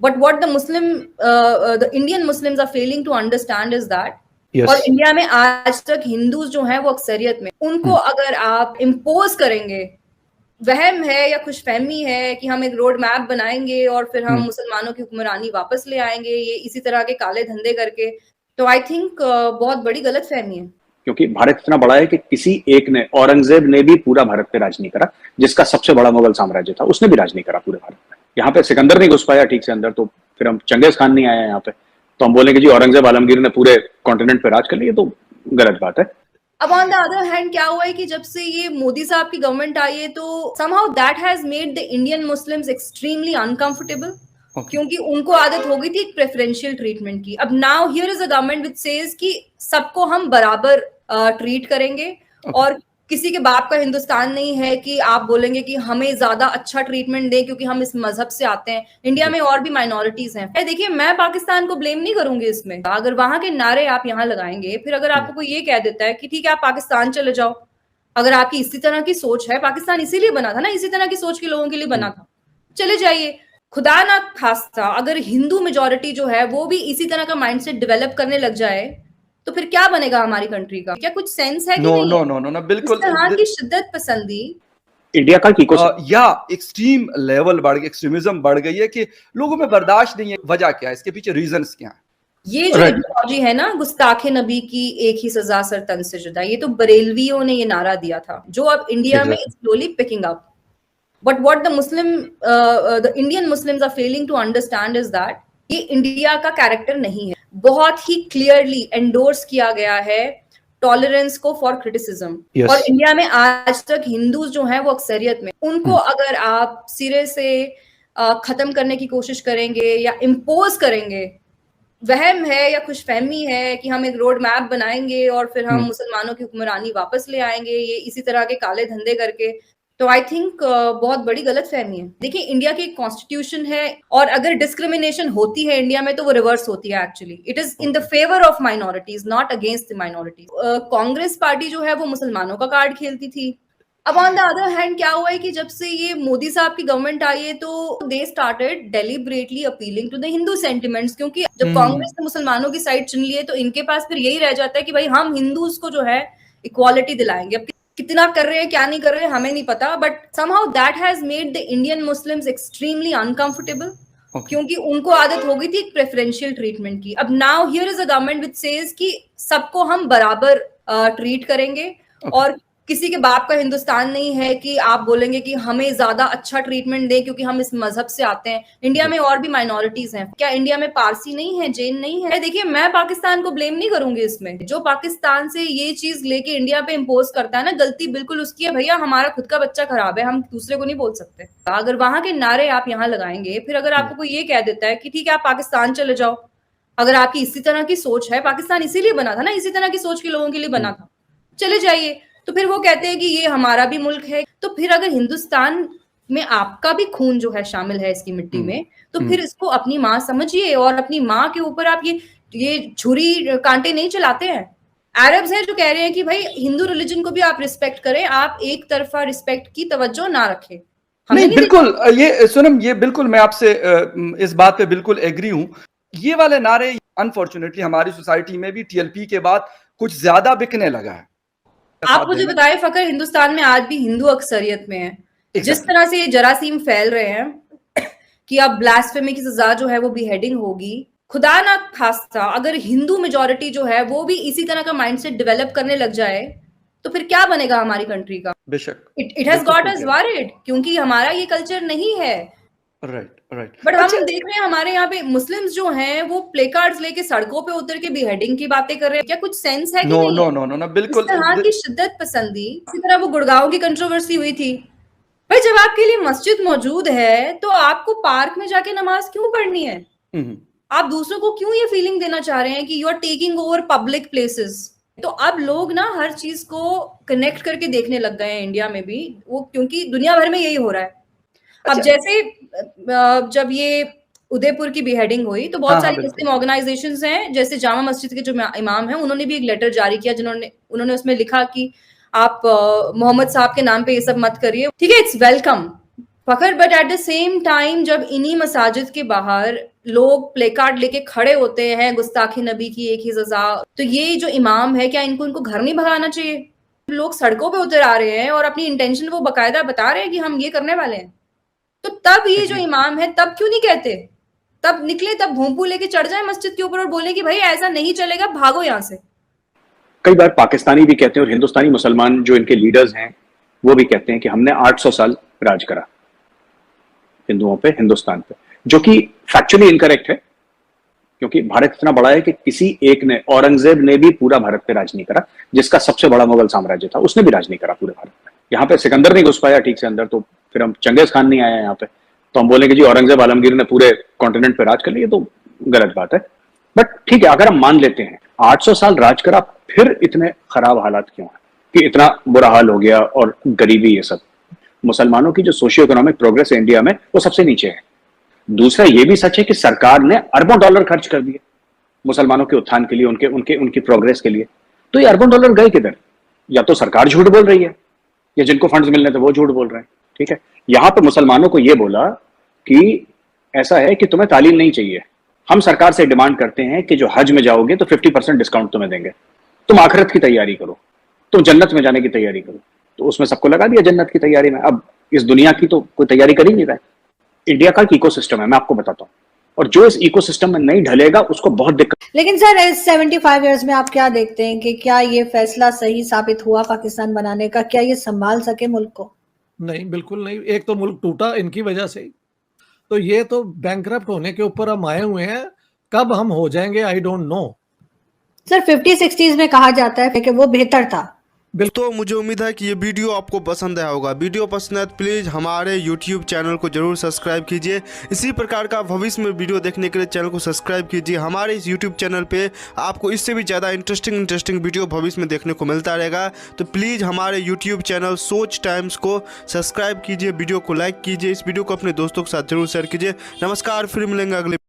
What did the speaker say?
But what the Indian Muslims are failing to understand is that Yes. और India में आज तक हिंदू जो हैं वो अक्सरियत में, उनको अगर आप इम्पोज करेंगे, वहम है या खुशफहमी है कि हम एक रोड मैप बनाएंगे और फिर हम मुसलमानों की हुक्मरानी वापस ले आएंगे, ये इसी तरह के काले धंधे करके, तो आई थिंक बहुत बड़ी गलत फहमी है। क्योंकि भारत इतना बड़ा है कि किसी एक ने, औरंगजेब ने भी पूरा भारत पे राज नहीं करा, जिसका सबसे बड़ा मुगल साम्राज्य था, उसने भी राज नहीं करा पूरे भारत में। यहाँ पे सिकंदर नहीं घुस पाया ठीक से अंदर, तो फिर हम चंगेज खान नहीं आया यहाँ पे, तो हम बोलेंगे जी औरंगजेब आलमगीर ने पूरे कॉन्टिनेंट पे राज कर लिया, तो गलत बात है। अब ऑन द अदर हैंड क्या हुआ है कि जब से ये मोदी साहब की गवर्नमेंट आई है, तो somehow that has made the Indian Muslims extremely uncomfortable, क्योंकि उनको आदत हो गई थी एक प्रेफरेंशियल ट्रीटमेंट की। अब now here is a government which says कि सबको हम बराबर ट्रीट करेंगे, और किसी के बाप का हिंदुस्तान नहीं है कि आप बोलेंगे कि हमें ज्यादा अच्छा ट्रीटमेंट दें क्योंकि हम इस मजहब से आते हैं। इंडिया में और भी माइनॉरिटीज हैं। देखिए, मैं पाकिस्तान को ब्लेम नहीं करूंगी इसमें। अगर वहां के नारे आप यहाँ लगाएंगे, फिर अगर आपको कोई ये कह देता है कि ठीक है आप पाकिस्तान चले जाओ, अगर आपकी इसी तरह की सोच है, पाकिस्तान इसीलिए बना था ना, इसी तरह की सोच के लोगों के लिए बना था, चले जाइए। खुदा ना खास्ता अगर हिंदू मेजोरिटी जो है वो भी इसी तरह का माइंडसेट डेवलप करने लग जाए, तो फिर क्या बनेगा हमारी कंट्री का? क्या कुछ सेंस है कि नहीं? नो, बिल्कुल। इस तरह की शिद्दत पसंदी इंडिया का या एक्सट्रीम लेवल बढ़ गया, एक्सट्रीमिज्म बढ़ गई है कि लोगों में बर्दाश्त नहीं है। वजह क्या है, इसके पीछे रीजंस क्या है? ये जो आइडियोलॉजी है ना, गुस्ताखे नबी की एक ही सजा सर तन से जुदा, ये तो बरेलवियों ने ये नारा दिया था, जो अब इंडिया में slowly picking up. But what the Indian Muslims are failing to understand is that ये इंडिया का कैरेक्टर नहीं है। बहुत ही क्लियरली एंडोर्स किया गया है टॉलरेंस को फॉर क्रिटिसिज्म। Yes. और इंडिया में आज तक हिंदूज जो हैं वो अक्सरियत में, उनको अगर आप सिरे से खत्म करने की कोशिश करेंगे या इम्पोज करेंगे, वहम है या खुशफहमी है कि हम एक रोड मैप बनाएंगे और फिर हम मुसलमानों की हुक्मरानी वापस ले आएंगे, ये इसी तरह के काले धंधे करके, तो आई थिंक बहुत बड़ी गलत फहमी है। देखिए, इंडिया की कॉन्स्टिट्यूशन है, और अगर डिस्क्रिमिनेशन होती है इंडिया में तो वो रिवर्स होती है। Actually it is in the favour of minorities, not against the minorities. Congress party जो है वो मुसलमानों का कार्ड खेलती थी। अब ऑन द अदर हैंड क्या हुआ है कि जब से ये मोदी साहब की गवर्नमेंट आई है, तो they started deliberately appealing to the Hindu sentiments, क्योंकि जब कांग्रेस ने मुसलमानों की साइड चुन ली है, तो इनके पास फिर यही रह जाता है कि भाई हम हिंदूज को जो है इक्वालिटी दिलाएंगे। अब कितना कर रहे हैं, क्या नहीं कर रहे हैं, हमें नहीं पता, but somehow that has made the Indian Muslims extremely uncomfortable, क्योंकि उनको आदत हो गई थी एक प्रेफरेंशियल ट्रीटमेंट की। अब now here is a government which says कि सबको हम बराबर ट्रीट करेंगे, और किसी के बाप का हिंदुस्तान नहीं है कि आप बोलेंगे कि हमें ज्यादा अच्छा ट्रीटमेंट दें क्योंकि हम इस मजहब से आते हैं। इंडिया में और भी माइनॉरिटीज हैं। क्या इंडिया में पारसी नहीं है, जैन नहीं है? देखिए, मैं पाकिस्तान को ब्लेम नहीं करूंगी इसमें। जो पाकिस्तान से ये चीज लेके इंडिया पे इम्पोज करता है ना, गलती बिल्कुल उसकी है। भैया, हमारा खुद का बच्चा खराब है, हम दूसरे को नहीं बोल सकते। अगर वहां के नारे आप यहाँ लगाएंगे, फिर अगर आपको कोई ये कह देता है कि ठीक है आप पाकिस्तान चले जाओ, अगर आपकी इसी तरह की सोच है, पाकिस्तान इसीलिए बना था ना, इसी तरह की सोच के लोगों के लिए बना था, चले जाइए। तो फिर वो कहते हैं कि ये हमारा भी मुल्क है। तो फिर अगर हिंदुस्तान में आपका भी खून जो है शामिल है इसकी मिट्टी में, तो फिर इसको अपनी माँ समझिए, और अपनी माँ के ऊपर आप ये छुरी कांटे नहीं चलाते हैं। अरब्स हैं जो कह रहे हैं कि भाई हिंदू रिलीजन को भी आप रिस्पेक्ट करें, आप एक तरफा रिस्पेक्ट की तवज्जो ना रखें। नहीं, बिल्कुल, ये सोनम, ये बिल्कुल मैं आपसे इस बात पे बिल्कुल एग्री हूं। ये वाले नारे अनफॉर्चुनेटली हमारी सोसाइटी में भी टीएलपी के बाद कुछ ज्यादा बिकने लगा है। आप मुझे बताएं फकर, हिंदुस्तान में आज भी हिंदू अक्सरियत में है। जिस तरह से ये जरासीम फैल रहे हैं कि अब ब्लास्फेमी की सजा जो है वो बिहेडिंग होगी, खुदा ना खास्ता अगर हिंदू मेजोरिटी जो है वो भी इसी तरह का माइंडसेट डेवलप करने लग जाए, तो फिर क्या बनेगा हमारी कंट्री का? बेशक it has got us worried, क्योंकि हमारा ये कल्चर नहीं है। राइट। बट हम देख रहे हैं हमारे यहाँ पे मुस्लिम्स जो हैं वो प्ले कार्ड्स लेके सड़कों पे उतर के बिहेडिंग की बातें कर रहे हैं। क्या कुछ सेंस है कि नहीं? नो, बिल्कुल। इस तरह की शिद्दत पसंदी, इसी तरह वो गुड़गांव की कंट्रोवर्सी हुई थी। भाई, जब आपके लिए मस्जिद मौजूद है तो आपको पार्क में जाके नमाज क्यों पढ़नी है? आप दूसरों को क्यों ये फीलिंग देना चाह रहे हैं कि you are taking over public places? तो अब लोग ना हर चीज को कनेक्ट करके देखने लग गए हैं इंडिया में भी, वो क्योंकि दुनिया भर में यही हो रहा है। अब जैसे जब ये उदयपुर की बिहेडिंग हुई, तो बहुत सारी मुस्लिम ऑर्गेनाइजेशंस हैं, जैसे जामा मस्जिद के जो इमाम हैं, उन्होंने भी एक लेटर जारी किया, उन्होंने उसमें लिखा कि आप मोहम्मद साहब के नाम पे ये सब मत करिए। ठीक है, it's welcome Fakhar, but at the same time जब इन्हीं मसाजिद के बाहर लोग प्ले कार्ड लेके खड़े होते हैं गुस्ताखी नबी की एक ही सजा, तो ये जो इमाम है क्या इनको घर नहीं भगाना चाहिए? लोग सड़कों पे उतर आ रहे हैं और अपनी इंटेंशन वो बकायदा बता रहे हैं कि हम ये करने वाले हैं, तो तब ये जो इमाम है तब क्यों नहीं कहते? तब निकले, तब भोंपू लेके चढ़ जाए मस्जिद के ऊपर और बोले कि भाई ऐसा नहीं चलेगा, भागो यहाँ से। कई बार पाकिस्तानी भी कहते हैं और हिंदुस्तानी मुसलमान जो इनके लीडर्स हैं वो भी कहते हैं कि हमने 800 साल राज करा हिंदुओं पे, हिंदुस्तान पे, जो कि फैक्चुअली इनकरेक्ट है, क्योंकि भारत इतना बड़ा है कि किसी एक ने, औरंगजेब ने भी पूरा भारत पे राज नहीं करा, जिसका सबसे बड़ा मुगल साम्राज्य था, उसने भी राज नहीं करा पूरे भारत पे। यहाँ पे सिकंदर नहीं घुस पाया ठीक से अंदर, तो फिर हम चंगेज खान नहीं आया यहाँ पे, तो हम बोलेंगे जी औरंगजेब आलमगीर ने पूरे कॉन्टिनेंट पे राज कर लिया, तो गलत बात है। बट ठीक है, अगर हम मान लेते हैं 800 साल राज करा, फिर इतने खराब हालात क्यों है कि इतना बुरा हाल हो गया और गरीबी, ये सब। मुसलमानों की जो सोशियो इकोनॉमिक प्रोग्रेस है इंडिया में वो सबसे नीचे है। दूसरा ये भी सच है कि सरकार ने अरबों डॉलर खर्च कर दिए मुसलमानों के उत्थान के लिए, उनकी प्रोग्रेस के लिए। तो ये अरबों डॉलर गए किधर? या तो सरकार झूठ बोल रही है, या जिनको फंड्स मिलने थे वो झूठ बोल रहे हैं। ठीक है, यहां पर मुसलमानों को ये बोला कि ऐसा है कि तुम्हें तालीम नहीं चाहिए, हम सरकार से डिमांड करते हैं कि जो हज में जाओगे तो 50% डिस्काउंट तुम्हें देंगे, तुम आखिरत की तैयारी करो, तुम जन्नत में जाने की तैयारी करो। तो उसमें सबको लगा दिया जन्नत की तैयारी में। अब इस दुनिया की तो कोई तैयारी कर ही नहीं रहा है। इंडिया का एक इकोसिस्टम है, मैं आपको बताता हूँ, और जो इस इकोसिस्टम में नहीं ढलेगा उसको बहुत दिक्कत। लेकिन सर इस 75 इयर्स में आप क्या देखते हैं कि क्या ये फैसला सही साबित हुआ पाकिस्तान बनाने का? क्या ये संभाल सके मुल्क को? नहीं, बिल्कुल नहीं। एक तो मुल्क टूटा इनकी वजह से, तो ये तो बैंकरप्ट होने के ऊपर हम आए हुए हैं। कब हम हो जाएंगे I don't know. Sir 50-60s में कहा जाता है कि वो बेहतर था। तो मुझे उम्मीद है कि ये वीडियो आपको पसंद आया होगा। वीडियो पसंद है तो प्लीज़ हमारे YouTube चैनल को जरूर सब्सक्राइब कीजिए। इसी प्रकार का भविष्य में वीडियो देखने के लिए चैनल को सब्सक्राइब कीजिए। हमारे इस YouTube चैनल पे आपको इससे भी ज़्यादा इंटरेस्टिंग वीडियो भविष्य में देखने को मिलता रहेगा। तो प्लीज़ हमारे YouTube चैनल सोच टाइम्स को सब्सक्राइब कीजिए, वीडियो को लाइक कीजिए, इस वीडियो को अपने दोस्तों के साथ जरूर शेयर कीजिए। नमस्कार, फिर मिलेंगे अगले